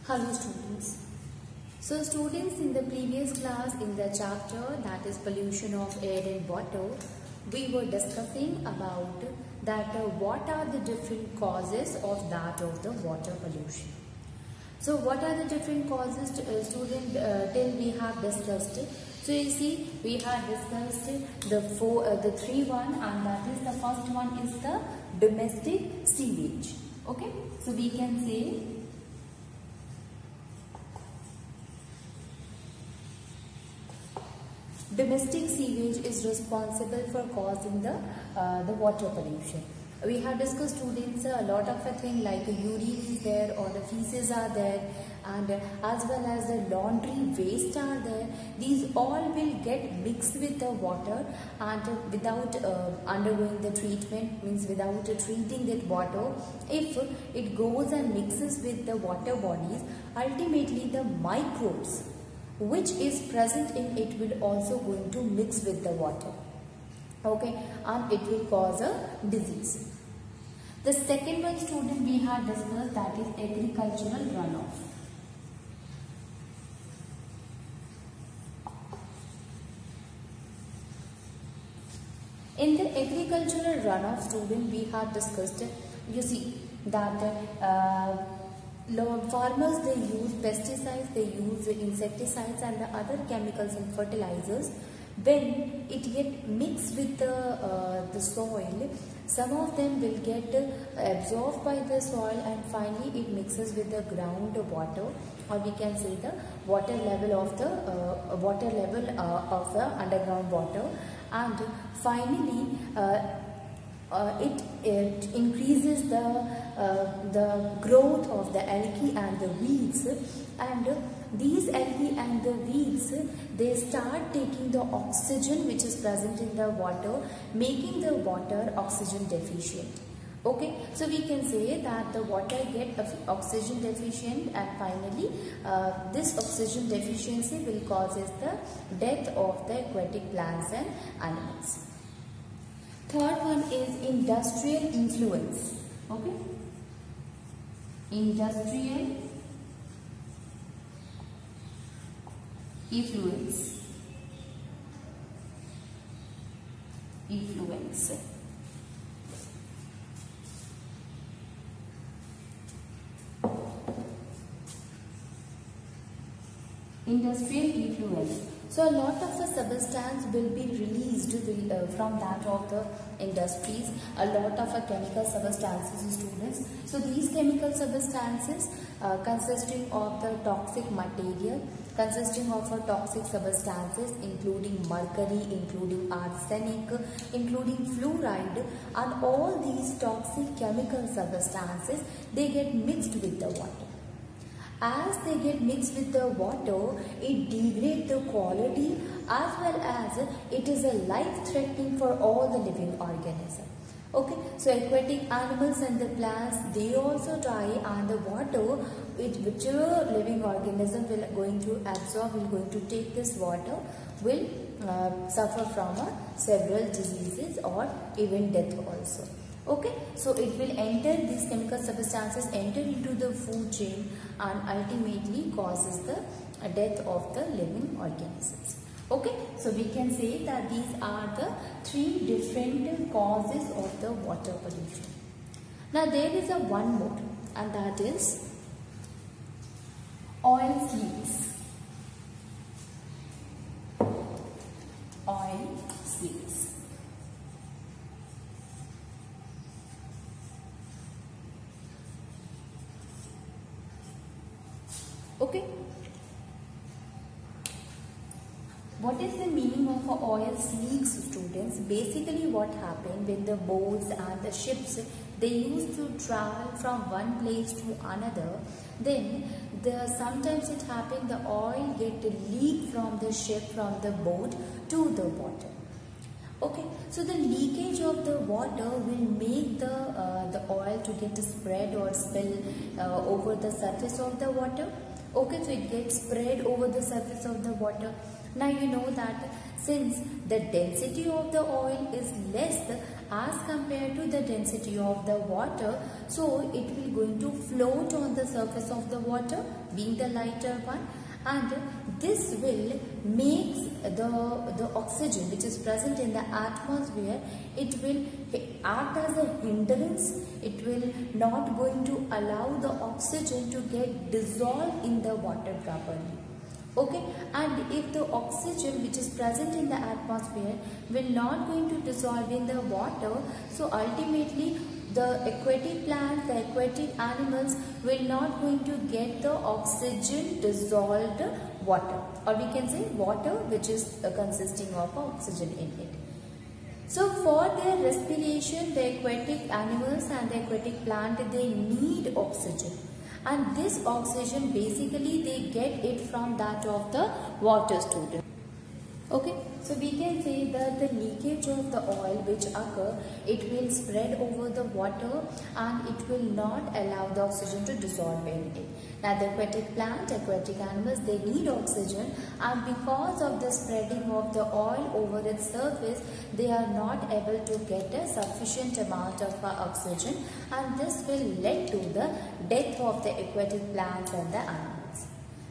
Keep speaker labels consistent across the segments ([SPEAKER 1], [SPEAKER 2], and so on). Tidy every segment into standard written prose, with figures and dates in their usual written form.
[SPEAKER 1] Hello students. So students, in the previous class in the chapter that is pollution of air and water, we were discussing about that what are the different causes of the water pollution. So what are the different causes till we have discussed it. So you see we have discussed the three one, and that is the first one is the domestic sewage. Okay, so we can say domestic sewage is responsible for causing the water pollution. We have discussed students a lot of a thing like urine is there or the feces are there, and as well as the laundry waste are there. These all will get mixed with the water, and without undergoing the treatment, means without treating that water, if it goes and mixes with the water bodies, ultimately the microbes which is present in it will also going to mix with the water. Okay, and it will cause a disease. The second one, student, we have discussed, that is agricultural runoff. In the agricultural runoff, student, we have discussed, you see that farmers, they use pesticides, they use insecticides and the other chemicals and fertilizers. When it get mixed with the soil, some of them will get absorbed by the soil, and finally it mixes with the groundwater, or we can say the water level of the underground water, and finally it increases the growth of the algae and the weeds, and these algae and the weeds, they start taking the oxygen which is present in the water, making the water oxygen deficient. Okay, so we can say that the water get oxygen deficient, and finally this oxygen deficiency will causes the death of the aquatic plants and animals. Third one is industrial influence. Okay, industrial influence. Industrial influence. So a lot of the substance will be released from that of the industries, a lot of chemical substances, students. So these chemical substances consisting of the toxic material, consisting of toxic substances including mercury, including arsenic, including fluoride, and all these toxic chemical substances, they get mixed with the water. As they get mixed with the water, it degrades the quality, as well as it is a life-threatening for all the living organisms. Okay, so aquatic animals and the plants, they also die, and the water, whichever living organism will going to absorb, will going to take this water, will suffer from several diseases or even death also. Okay, so it will enter, these chemical substances enter into the food chain and ultimately causes the death of the living organisms. Okay, so we can say that these are the three different causes of the water pollution. Now there is a one more, and that is oil slicks. Oil slicks. Okay, what is the meaning of oil slicks, students? Basically what happened when the boats and the ships, they used to travel from one place to another, then sometimes it happened the oil get leaked from the ship, from the boat to the water. Okay, so the leakage of the water will make the oil to get spread or spill over the surface of the water. Okay, so it gets spread over the surface of the water. Now you know that since the density of the oil is less, as compared to the density of the water, so it will going to float on the surface of the water, being the lighter one, and this will makes the oxygen which is present in the atmosphere, it will act as a hindrance. It will not going to allow the oxygen to get dissolved in the water properly. Okay, and if the oxygen which is present in the atmosphere will not going to dissolve in the water, so ultimately the aquatic plants, the aquatic animals will not going to get the oxygen dissolved water, or we can say water which is consisting of oxygen in it. So for their respiration, the aquatic animals and the aquatic plant, they need oxygen. And this oxygen basically they get it from that of the water, student. Okay, so we can say that the leakage of the oil which occur, it will spread over the water and it will not allow the oxygen to dissolve in it. Now the aquatic plant, aquatic animals, they need oxygen, and because of the spreading of the oil over its surface, they are not able to get a sufficient amount of oxygen, and this will lead to the death of the aquatic plants and the animals.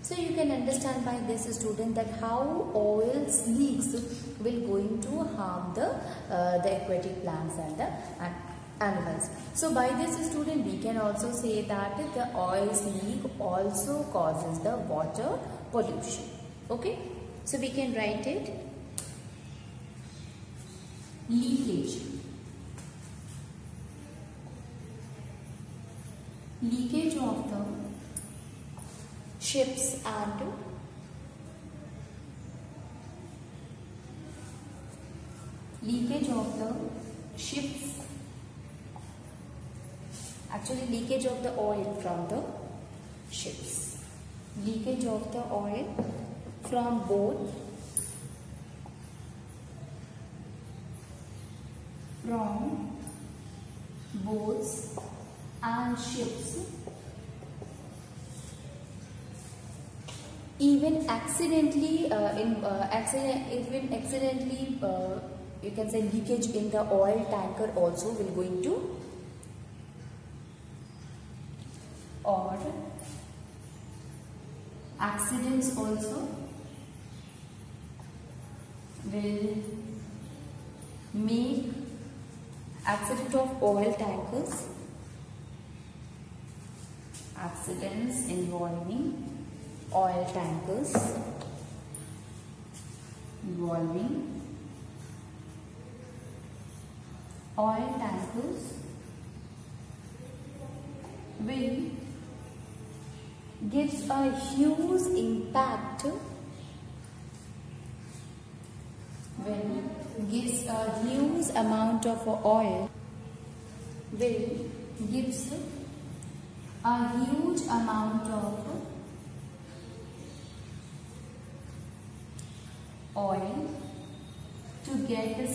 [SPEAKER 1] So you can understand by this, student, that how oil leaks will going to harm the aquatic plants and the animals. So by this, student, we can also say that the oil leak also causes the water pollution. Okay, so we can write it: leakage. Leakage of the ships and leakage of the ships, actually leakage of the oil from the ships, leakage of the oil from both boats and ships, even accidentally you can say leakage in the oil tanker also will going to, or accidents also will make accident of oil tankers, accidents involving oil tankers, will gives a huge impact, gives a huge amount of oil, gives a huge amount of oil to get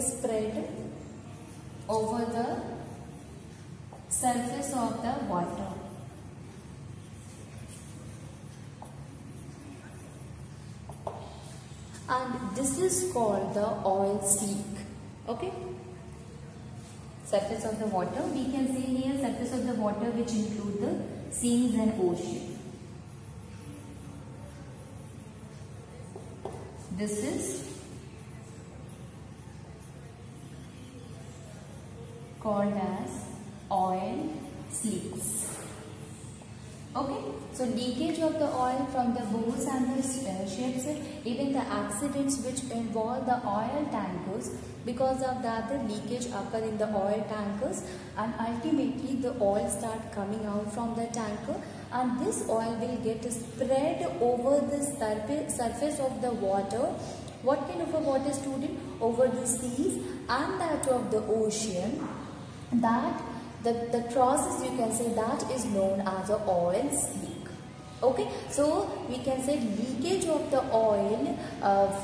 [SPEAKER 1] spread over the surface of the water. And this is called the oil slick. Okay, surface of the water, we can say here surface of the water which include the seas and ocean. This is called as oil slicks. Okay, so leakage of the oil from the boats and the ships, even the accidents which involve the oil tankers, because of that the leakage occur in the oil tankers, and ultimately the oil start coming out from the tanker, and this oil will get spread over the surface of the water. What kind of a water, student? Over the seas and that of the ocean. That the process, you can say, that is known as a oil slick. Okay, so we can say leakage of the oil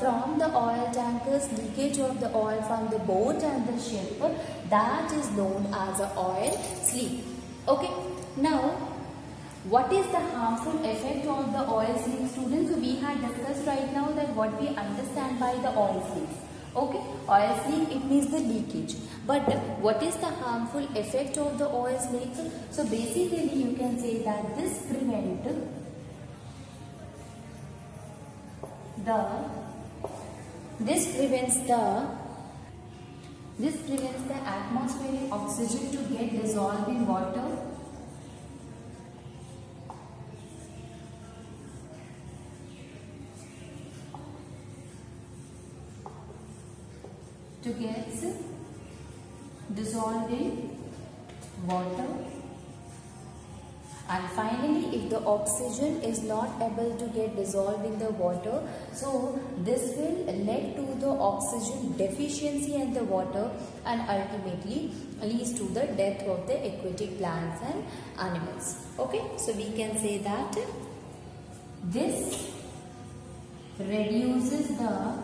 [SPEAKER 1] from the oil tankers, leakage of the oil from the boat and the ship, that is known as a oil slick. Okay, now What is the harmful effect of the oil slick, students? So we had discussed right now that what we understand by the oil slick. Okay, oil slick, it means the leakage. But what is the harmful effect of the oil slick? So basically you can say that this prevents the atmospheric oxygen to get dissolved in water. To get dissolved in water. And finally, if the oxygen is not able to get dissolved in the water, so this will lead to the oxygen deficiency in the water and ultimately leads to the death of the aquatic plants and animals. Okay, so we can say that this reduces the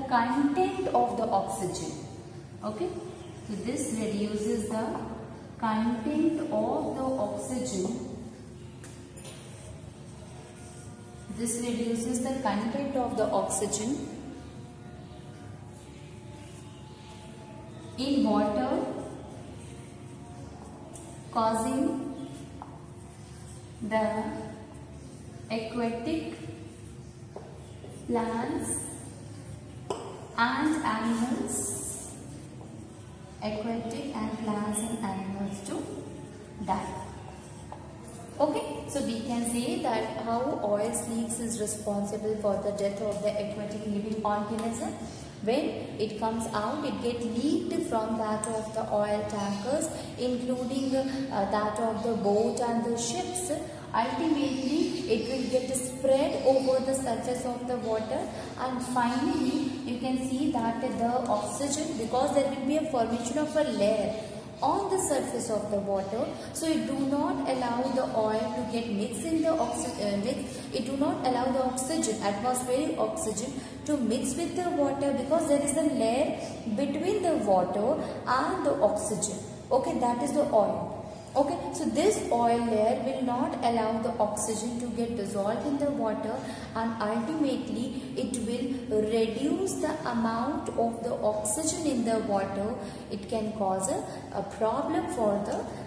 [SPEAKER 1] content of the oxygen. Okay, so this reduces the content of the oxygen. This reduces the content of the oxygen in water, causing the aquatic plants and animals, aquatic and plants and animals to die. Okay, so we can say that how oil slicks is responsible for the death of the aquatic living organism. When it comes out, it gets leaked from that of the oil tankers, including that of the boat and the ships. Ultimately, it will get spread over the surface of the water, and finally, you can see that the oxygen, because there will be a formation of a layer on the surface of the water, so it do not allow the oil to get mixed in the it do not allow the oxygen, atmospheric oxygen, to mix with the water, because there is a layer between the water and the oxygen. Okay, that is the oil. Okay, so this oil layer will not allow the oxygen to get dissolved in the water, and ultimately it will reduce the amount of the oxygen in the water. It can cause a problem for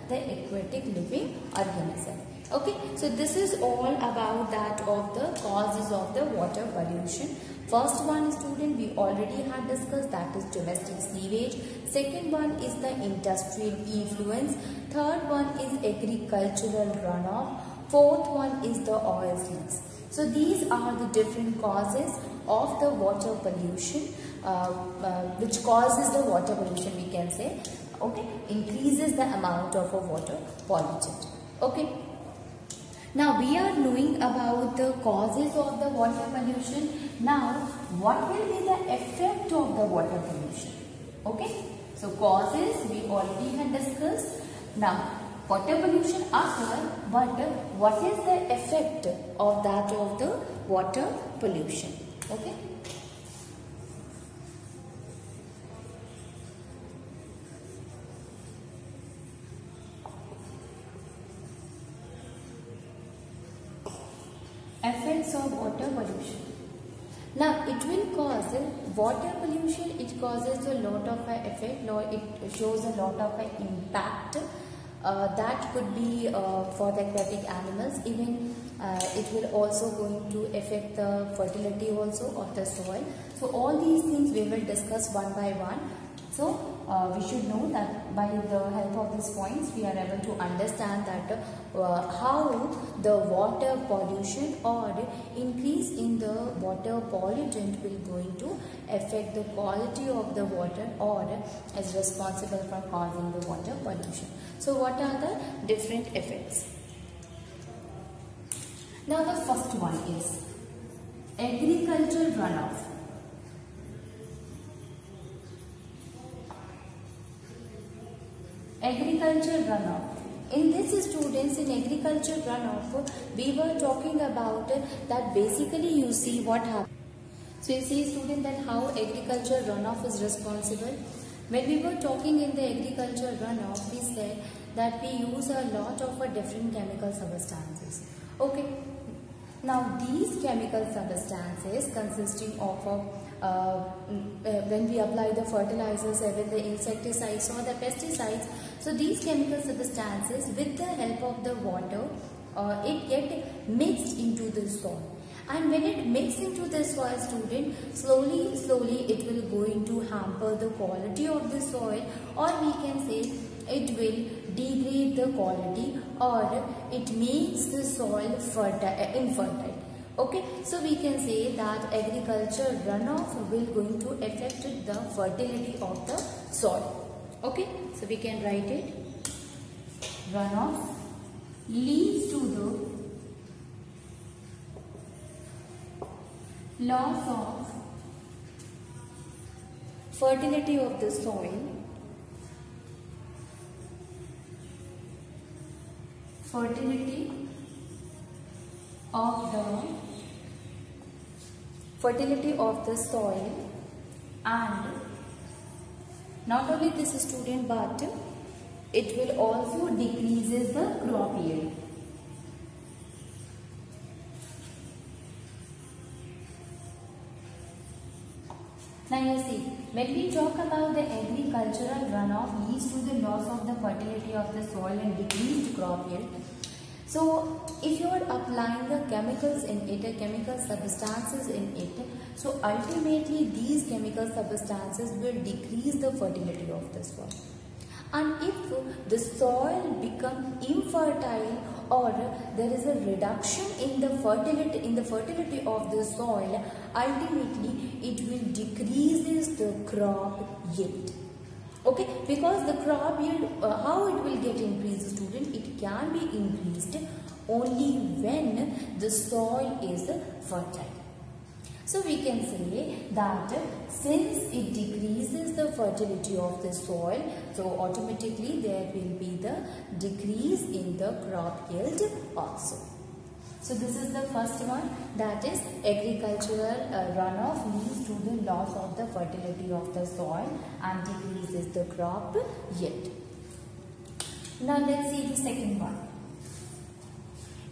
[SPEAKER 1] the aquatic living organism. Okay, so this is all about that of the causes of the water pollution. First one, student, we already had discussed, that is domestic sewage. Second one is the industrial effluents. Third one is agricultural runoff. Fourth one is the oil slicks. So these are the different causes of the water pollution, which causes the water pollution, we can say. Okay, increases the amount of a water polluted. Okay. Now we are knowing about the causes of the water pollution. Now what will be the effect of the water pollution? Okay, so causes we already had discussed. Now water pollution occurs, but what is the effect of that of the water pollution? Okay. Effects of water pollution. Now it will cause water pollution. It causes a lot of effect. It shows a lot of impact. That could be for the aquatic animals. Even it will also going to affect the fertility also of the soil. So all these things we will discuss one by one. So we should know that by the help of these points we are able to understand that how the water pollution or increase in the water pollutant will going to affect the quality of the water or is responsible for causing the water pollution. So what are the different effects? Now the first one is agricultural runoff. Agricultural runoff. In this, students, in agricultural runoff, we were talking about that basically you see what happens. So you see, student, that how agricultural runoff is responsible. When we were talking in the agricultural runoff, we said that we use a lot of different chemical substances. Okay. Now these chemical substances consisting of when we apply the fertilizers, even the insecticides or the pesticides, so these chemical substances with the help of the water it get mixed into the soil, and when it mixes into the soil, student, slowly it will going to hamper the quality of the soil, or we can say it will degrade the quality, or it makes the soil infertile. Okay, so we can say that agriculture runoff will going to affect the fertility of the soil. Okay, so we can write it. Runoff leads to the loss of fertility of the soil, fertility of the soil, and not only this, student, but it will also decreases the crop yield. Now you see, when we talk about the agricultural runoff leads to the loss of the fertility of the soil and decreased crop yield. So if you are applying the chemicals in it, chemical substances in it, so ultimately these chemical substances will decrease the fertility of the soil. And if the soil become infertile, or there is a reduction in the fertility of the soil, ultimately it will decreases the crop yield. Okay, because the crop yield, how it will get increased, student? It can be increased only when the soil is fertile. So we can say that since it decreases the fertility of the soil, so automatically there will be the decrease in the crop yield also. So this is the first one, that is agricultural runoff leads to the loss of the fertility of the soil and decreases the crop yield. Now let's see the second one.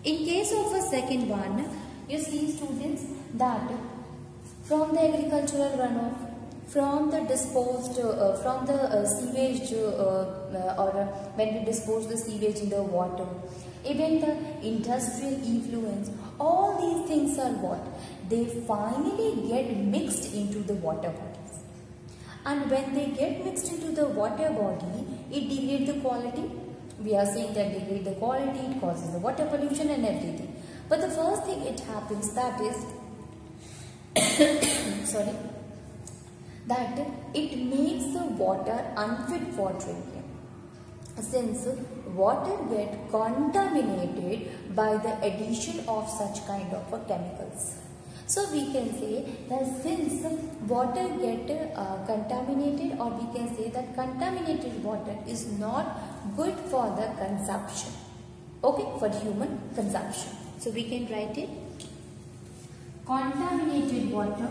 [SPEAKER 1] In case of a second one, you see, students, that from the agricultural runoff, from the disposed, from the sewage, or when we dispose the sewage in the water, even the industrial effluents, all these things are what? They finally get mixed into the water bodies. And when they get mixed into the water body, it degrades the quality. We are saying that degrade the quality, it causes the water pollution and everything. But the first thing it happens, that is, sorry, that it makes the water unfit for drinking, since water gets contaminated by the addition of such kind of chemicals. So we can say that since water get contaminated, or we can say that contaminated water is not good for the consumption, okay, for human consumption. So we can write it, contaminated water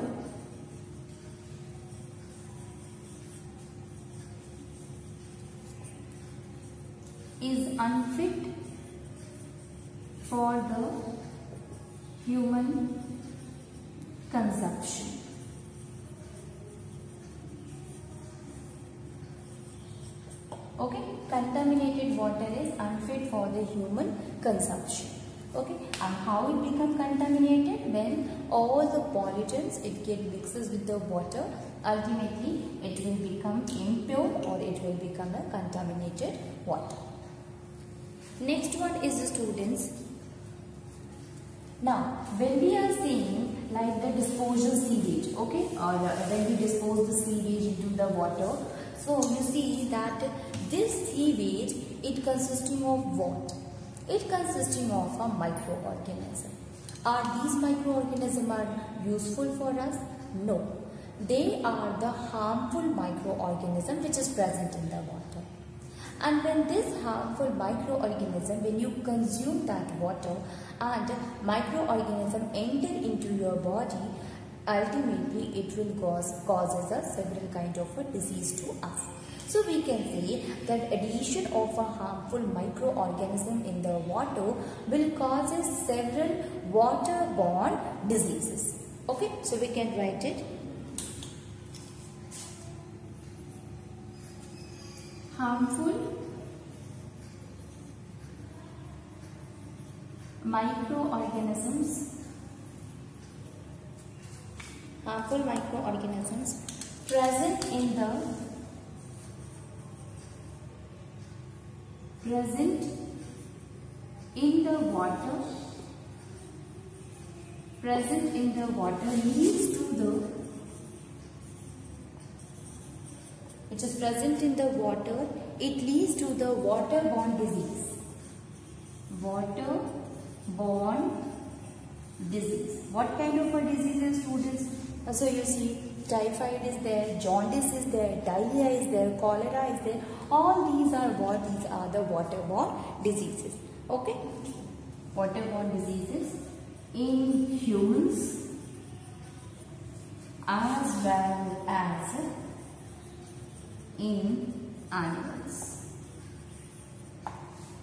[SPEAKER 1] is unfit for the human consumption. Okay, contaminated water is unfit for the human consumption. Okay, and how it become contaminated? When all the pollutants it get mixes with the water, ultimately it will become impure, or it will become a contaminated water. Next one is the students. Now, when we are seeing like the disposal sewage, okay, or when we dispose the sewage into the water, so you see that this sewage, it consisting of what? It consisting of a microorganism. Are these microorganisms are useful for us? No. They are the harmful microorganism which is present in the water. And when this harmful microorganism, when you consume that water and microorganism enter into your body, ultimately it will causes us several kind of a disease to us. So we can say that addition of a harmful microorganism in the water will cause several waterborne diseases. Okay, so we can write it. Harmful microorganisms present in the water leads to the which is present in the water, it leads to the waterborne disease. Waterborne disease. What kind of a disease, students? So you see, typhoid is there, jaundice is there, diarrhea is there, cholera is there. All these are what? These are the waterborne diseases. Okay? Waterborne diseases in humans as well as in animals.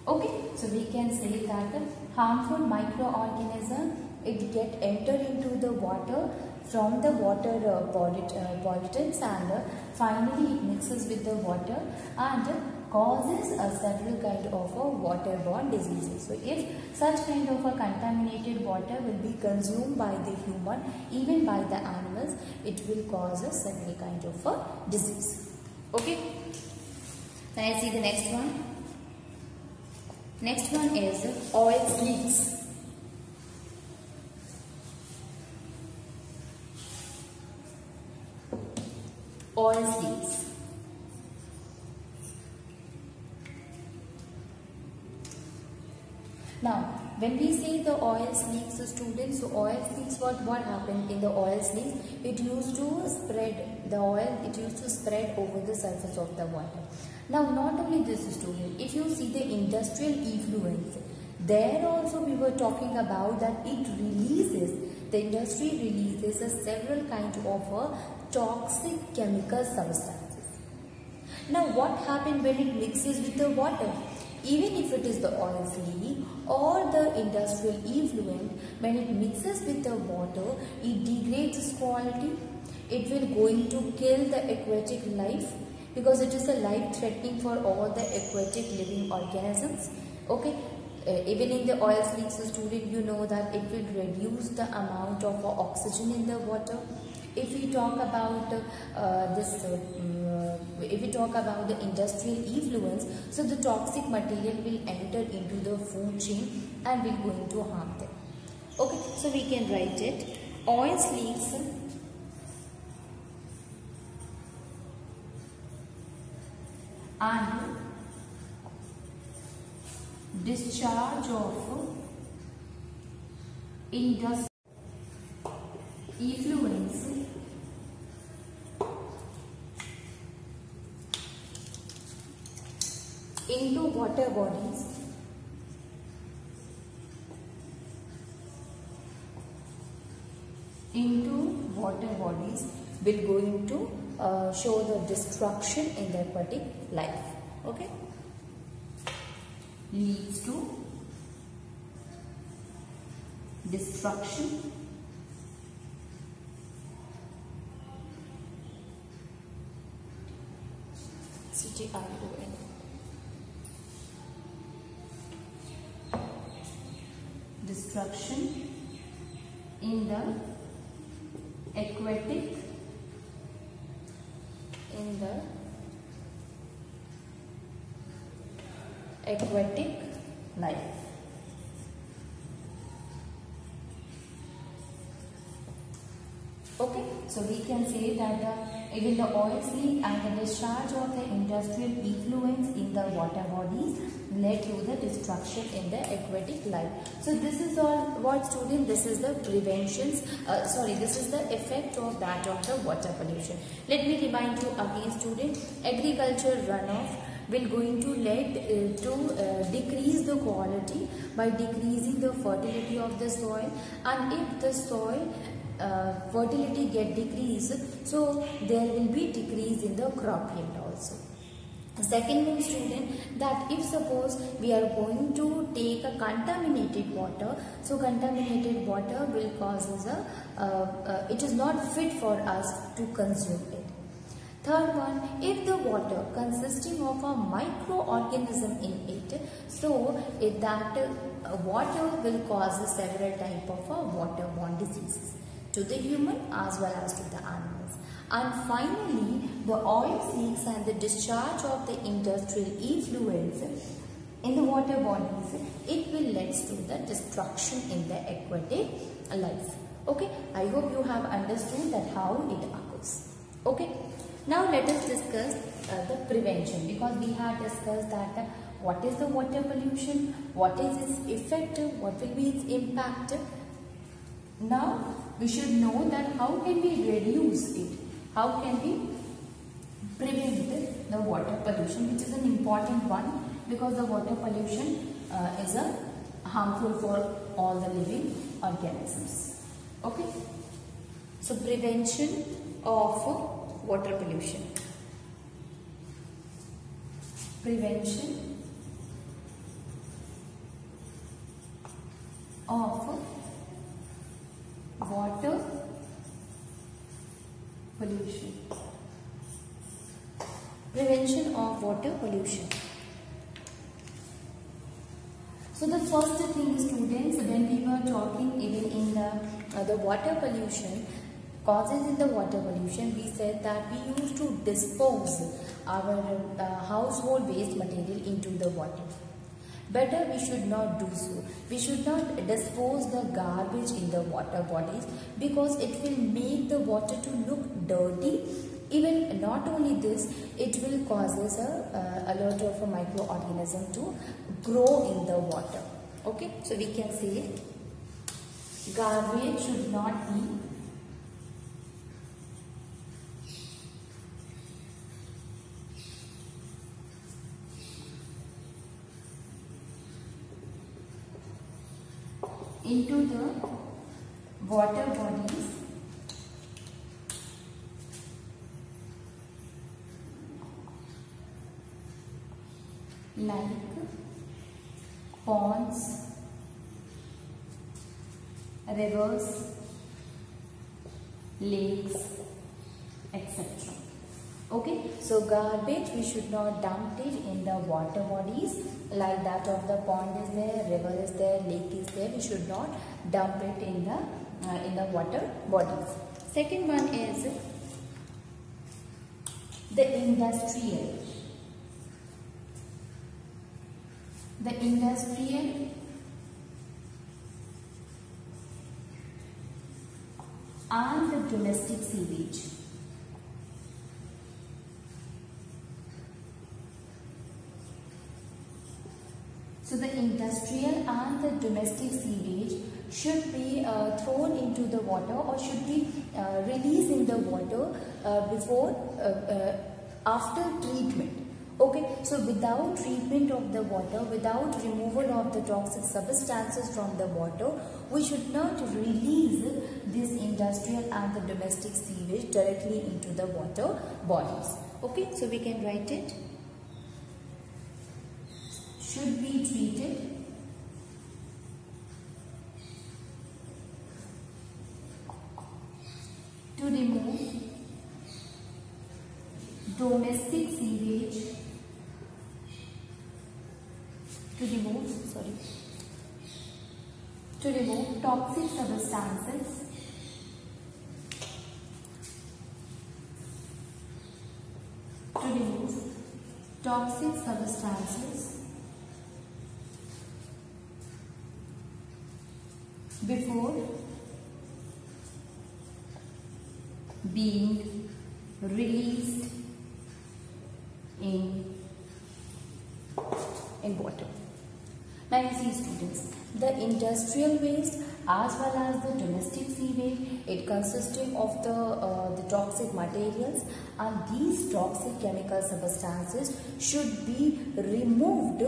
[SPEAKER 1] Okay, so we can say that harmful microorganism, it get entered into the water from the water pollutants, and finally it mixes with the water and causes several kind of waterborne diseases. So if such kind of a contaminated water will be consumed by the human, even by the animals, it will cause several kind of a disease. Okay, now I see the next one. Next one is oil leaks. Oil leaks. Now, when we say the oil leaks, students, so oil leaks, what happened in the oil leaks? It used to spread the oil. It used to spread over the surface of the water. Now, not only this, student, if you see the industrial effluents, there also we were talking about that it releases, the industry releases several kinds of toxic chemical substances. Now, what happens when it mixes with the water? Even if it is the oil leak or the industrial effluent, when it mixes with the water, it degrades its quality. It will going to kill the aquatic life, because it is a life threatening for all the aquatic living organisms. Okay, even in the oil leaks, student, you know that it will reduce the amount of oxygen in the water. If we talk about if we talk about the industrial effluents, so the toxic material will enter into the food chain and will going to harm them. Okay, so we can write it. Oil leaks and discharge of industrial effluents into water bodies will going to show the destruction in the aquatic life. Okay, leads to destruction CTRON. Destruction in the aquatic life. Okay, so we can say that even the oil leak and the discharge of the industrial effluents in the water bodies led to the destruction in the aquatic life. So this is all what, student, this is the preventions, this is the effect of that of the water pollution. Let me remind you again, student, agriculture runoff will going to lead to decrease the quality by decreasing the fertility of the soil, and if the soil fertility get decreased, so there will be decrease in the crop yield also. Second one, student, that if suppose we are going to take a contaminated water, so contaminated water will cause us it is not fit for us to consume it. Third one, if the water consisting of a microorganism in it, so that water will cause several type of waterborne diseases to the human as well as to the animals. And finally, the oil leaks and the discharge of the industrial effluents in the water bodies, it will lead to the destruction in the aquatic life. Okay, I hope you have understood that how it occurs. Okay. Now let us discuss the prevention, because we have discussed that what is the water pollution, what is its effect, what will be its impact. Now we should know that how can we reduce it, how can we prevent the water pollution, which is an important one, because the water pollution is harmful for all the living organisms. Okay, so prevention of water pollution. Prevention of water pollution. Prevention of water pollution. So the first thing, students, when we were talking even in the water pollution, causes in the water pollution, we said that we used to dispose our household waste material into the water. Better we should not do so. We should not dispose the garbage in the water bodies, because it will make the water to look dirty. Even not only this, it will causes a lot of a microorganism to grow in the water. Okay, so we can say garbage should not be into the water bodies like ponds, rivers, lakes, etc. Okay, so garbage we should not dump it in the water bodies like that of the pond is there, river is there, lake is there. We should not dump it in the water bodies. Second one is the industrial. The industrial and the domestic sewage. So the industrial and the domestic sewage should be thrown into the water, or should be released in the water after treatment. Okay, so without treatment of the water, without removal of the toxic substances from the water, we should not release this industrial and the domestic sewage directly into the water bodies. Okay, so we can write it. Should be treated to remove domestic sewage, to remove toxic substances before being released in water. Now you see, students, the industrial waste as well as the domestic sewage, it consisting of the toxic materials, and these toxic chemical substances should be removed,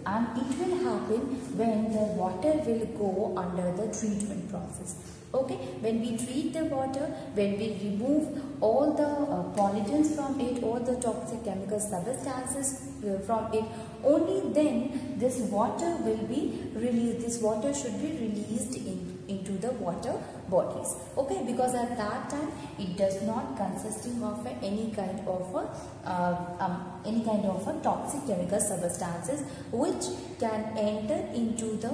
[SPEAKER 1] and it will happen when the water will go under the treatment process. Okay, when we treat the water, when we remove all the pollutants from it, all the toxic chemical substances from it, only then this water will be released. This water should be released into the water bodies. Okay, because at that time it does not consisting of any kind of a toxic chemical substances which can enter into the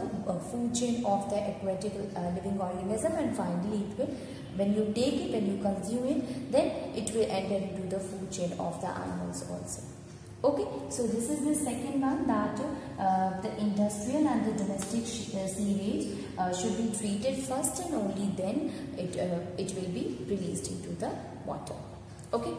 [SPEAKER 1] food chain of the aquatic living organism, and finally it will, when you take it, when you consume it, then it will enter into the food chain of the animals also. Okay, so this is the second one, that the industrial and the domestic sewage should be treated first, and only then it will be released into the water. Okay.